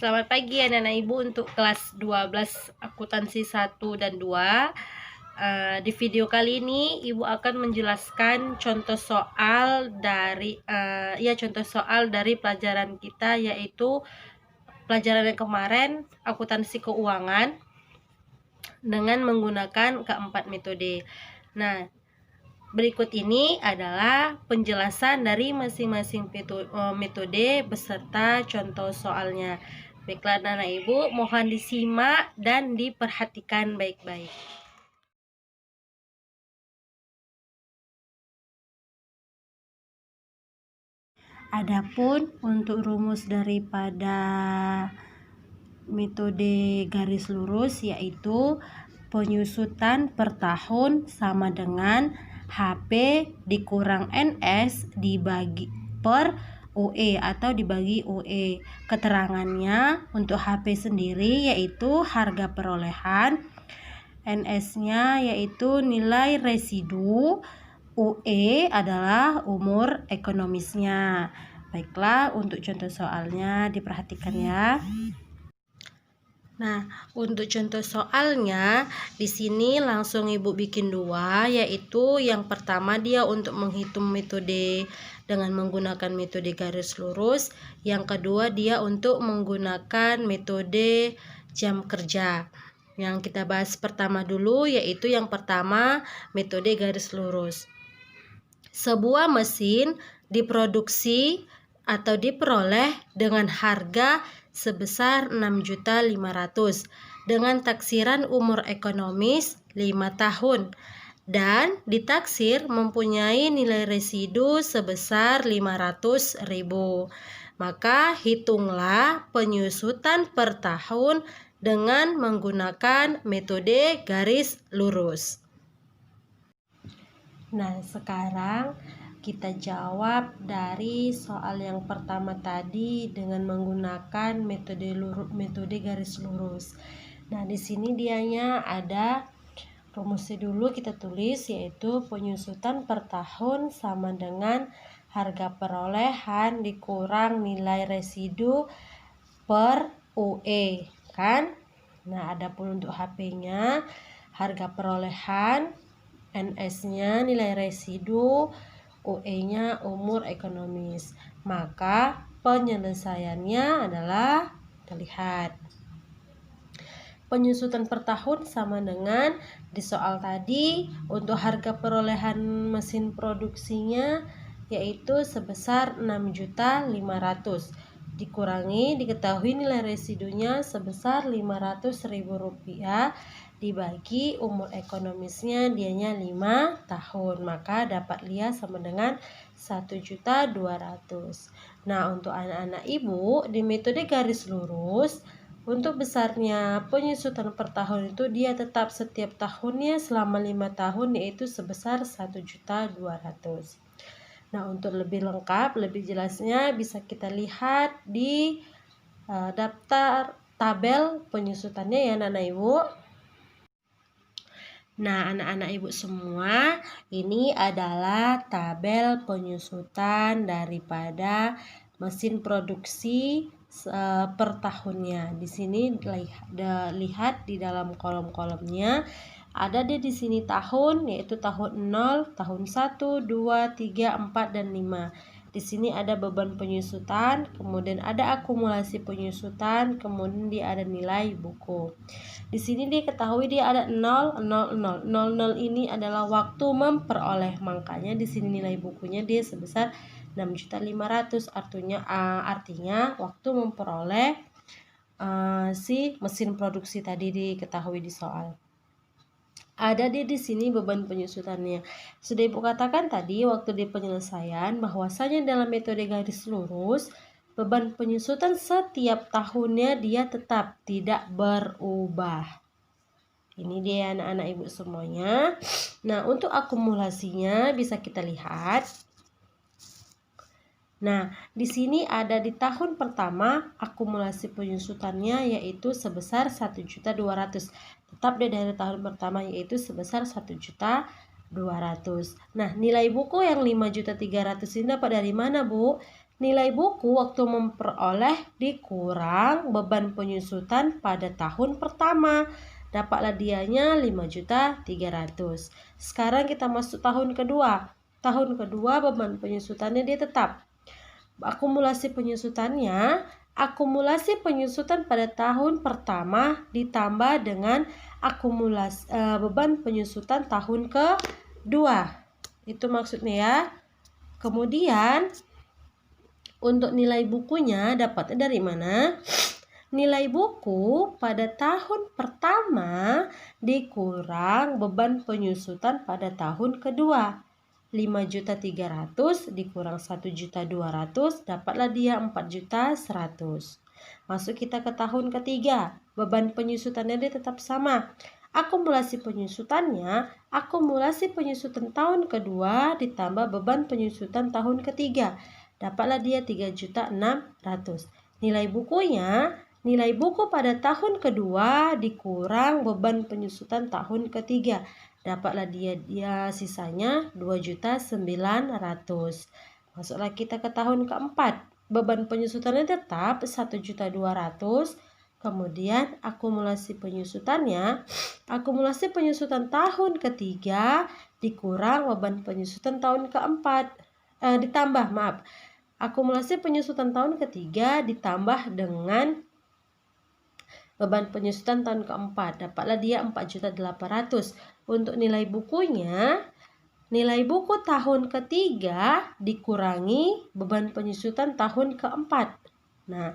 Selamat pagi anak-anak ibu untuk kelas 12 akuntansi 1 dan 2. Di video kali ini ibu akan menjelaskan contoh soal dari pelajaran kita, yaitu pelajaran yang kemarin akuntansi keuangan dengan menggunakan keempat metode. Nah, berikut ini adalah penjelasan dari masing-masing metode beserta contoh soalnya. Baiklah anak ibu, mohon disimak dan diperhatikan baik-baik. Adapun untuk rumus daripada metode garis lurus, yaitu penyusutan per tahun sama dengan HP dikurang NS dibagi per UE atau dibagi UE. Keterangannya untuk HP sendiri yaitu harga perolehan, NS-nya yaitu nilai residu, UE adalah umur ekonomisnya. Baiklah, untuk contoh soalnya diperhatikan ya. Nah, untuk contoh soalnya di sini langsung ibu bikin dua, yaitu yang pertama dia untuk menghitung metode dengan menggunakan metode garis lurus, yang kedua dia untuk menggunakan metode jam kerja. Yang kita bahas pertama dulu, yaitu yang pertama metode garis lurus. Sebuah mesin diproduksi atau diperoleh dengan harga sebesar 6.500.000 dengan taksiran umur ekonomis 5 tahun dan ditaksir mempunyai nilai residu sebesar 500.000. Maka hitunglah penyusutan per tahun dengan menggunakan metode garis lurus. Nah, sekarang kita jawab dari soal yang pertama tadi dengan menggunakan metode garis lurus. Nah, di sini dianya ada rumusnya dulu kita tulis, yaitu penyusutan per tahun sama dengan harga perolehan dikurang nilai residu per UE, kan? Nah, adapun untuk HP-nya harga perolehan, NS-nya nilai residu, UE-nya umur ekonomis. Maka penyelesaiannya adalah, kita lihat, penyusutan per tahun sama dengan di soal tadi untuk harga perolehan mesin produksinya yaitu sebesar 6.500.000 dikurangi diketahui nilai residunya sebesar 500.000 rupiah dibagi umur ekonomisnya dianya 5 tahun, maka dapat lihat sama dengan 1.200.000. Nah, untuk anak-anak ibu di metode garis lurus, untuk besarnya penyusutan per tahun itu dia tetap setiap tahunnya selama 5 tahun, yaitu sebesar 1.200.000. Nah, untuk lebih lengkap, lebih jelasnya bisa kita lihat di daftar tabel penyusutannya ya anak-anak ibu. Nah, anak-anak ibu semua, ini adalah tabel penyusutan daripada mesin produksi per tahunnya. Di sini lihat di dalam kolom-kolomnya ada di sini tahun, yaitu tahun 0, tahun 1, 2, 3, 4 dan 5. Di sini ada beban penyusutan, kemudian ada akumulasi penyusutan, kemudian dia ada nilai buku. Di sini diketahui dia ada 0, 0, 0. 0, 0 ini adalah waktu memperoleh, makanya di sini nilai bukunya dia sebesar 6.500.000. Artinya waktu memperoleh si mesin produksi tadi diketahui di soal. Ada di sini beban penyusutannya. Sudah ibu katakan tadi waktu di penyelesaian bahwasanya dalam metode garis lurus beban penyusutan setiap tahunnya dia tetap tidak berubah. Ini dia anak-anak ibu semuanya. Nah, untuk akumulasinya bisa kita lihat. Nah, di sini ada di tahun pertama akumulasi penyusutannya yaitu sebesar 1.200.000. Tetap dari tahun pertama yaitu sebesar 1.200.000. Nah, nilai buku yang 5.300.000 ini dapat dari mana, Bu? Nilai buku waktu memperoleh dikurang beban penyusutan pada tahun pertama. Dapatlah dianya 5.300.000. Sekarang kita masuk tahun kedua. Tahun kedua beban penyusutannya dia tetap. Akumulasi penyusutan pada tahun pertama ditambah dengan akumulasi beban penyusutan tahun kedua. Itu maksudnya ya. Kemudian untuk nilai bukunya dapatnya dari mana? Nilai buku pada tahun pertama dikurang beban penyusutan pada tahun kedua. 5.300.000 dikurang 1.200.000 dapatlah dia 4.100.000. Masuk kita ke tahun ketiga. Beban penyusutannya dia tetap sama. Akumulasi penyusutan tahun kedua ditambah beban penyusutan tahun ketiga. Dapatlah dia 3.600.000. Nilai buku pada tahun kedua dikurang beban penyusutan tahun ketiga. Dapatlah dia sisanya 2.900.000. Masuklah kita ke tahun keempat. Beban penyusutannya tetap 1.200.000. Kemudian akumulasi penyusutan tahun ketiga dikurang beban penyusutan tahun keempat. Akumulasi penyusutan tahun ketiga ditambah dengan beban penyusutan tahun keempat. Dapatlah dia 4.800.000. Untuk nilai buku tahun ketiga dikurangi beban penyusutan tahun keempat. Nah,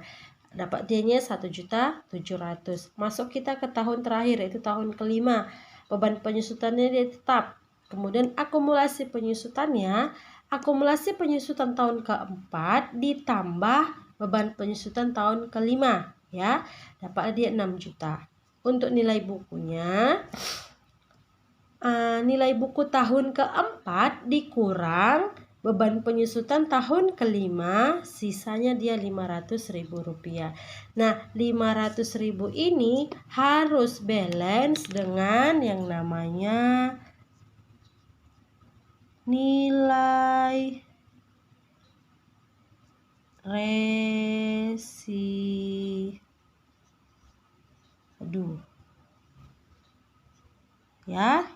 dapat dianya 1.700.000. Masuk kita ke tahun terakhir, yaitu tahun kelima. Beban penyusutannya dia tetap. Kemudian akumulasi penyusutan tahun keempat ditambah beban penyusutan tahun kelima, ya. Dapat dia 6 juta. Untuk nilai bukunya, nilai buku tahun keempat dikurang beban penyusutan tahun kelima, sisanya dia Rp500.000. Nah, Rp500.000 ini harus balance dengan yang namanya nilai residu. Ya.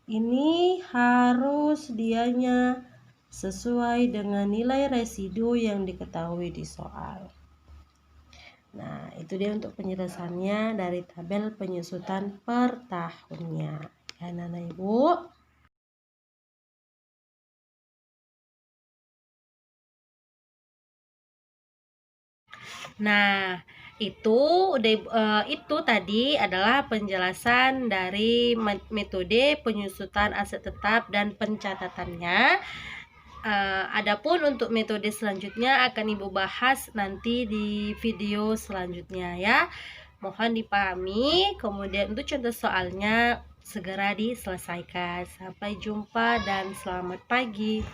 Ini harus dianya sesuai dengan nilai residu yang diketahui di soal. Nah, itu dia untuk penjelasannya dari tabel penyusutan per tahunnya. Ya, Nana Ibu. Nah, itu tadi adalah penjelasan dari metode penyusutan aset tetap dan pencatatannya. Adapun untuk metode selanjutnya akan Ibu bahas nanti di video selanjutnya ya. Mohon dipahami. Kemudian untuk contoh soalnya segera diselesaikan. Sampai jumpa dan selamat pagi.